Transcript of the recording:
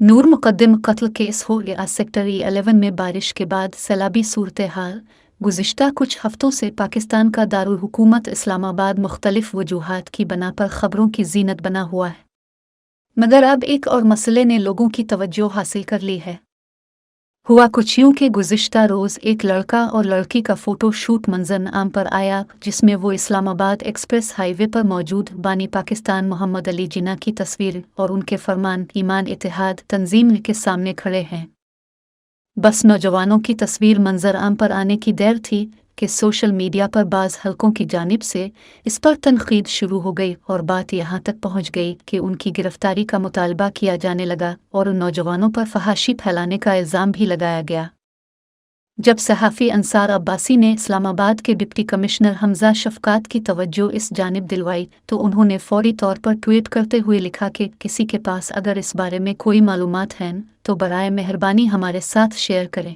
नूर मुक़द्दम कत्ल केस हो गया। सेक्टर 11 में बारिश के बाद सैलाबी सूरत हाल। गुज़िश्ता कुछ हफ्तों से पाकिस्तान का दारुल हुकूमत इस्लामाबाद मुख्तलिफ वजूहात की बना पर ख़बरों की ज़ीनत बना हुआ है, मगर अब एक और मसले ने लोगों की तवज्जो हासिल कर ली है। हुआ कुछ यूं कि गुज़िश्ता रोज़ एक लड़का और लड़की का फ़ोटो शूट मंजर आम पर आया, जिसमें वो इस्लामाबाद एक्सप्रेस हाईवे पर मौजूद बानी पाकिस्तान मोहम्मद अली जिन्ना की तस्वीर और उनके फरमान ईमान इत्तेहाद तंजीम के सामने खड़े हैं। बस नौजवानों की तस्वीर मंजर आम पर आने की देर थी कि सोशल मीडिया पर बाज़ हलकों की जानिब से इस पर तनकीद शुरू हो गई और बात यहाँ तक पहुँच गई कि उनकी गिरफ्तारी का मुतालबा किया जाने लगा और उन नौजवानों पर फहाशी फैलाने का इल्ज़ाम भी लगाया गया। जब सहाफ़ी अंसार अब्बासी ने इस्लामाबाद के डिप्टी कमिश्नर हमज़ा शफ़क़ात की तवज्जो इस जानिब दिलवाई तो उन्होंने फ़ौरी तौर पर ट्वीट करते हुए लिखा कि किसी के पास अगर इस बारे में कोई मालूमात हैं तो बराए मेहरबानी हमारे साथ शेयर करें।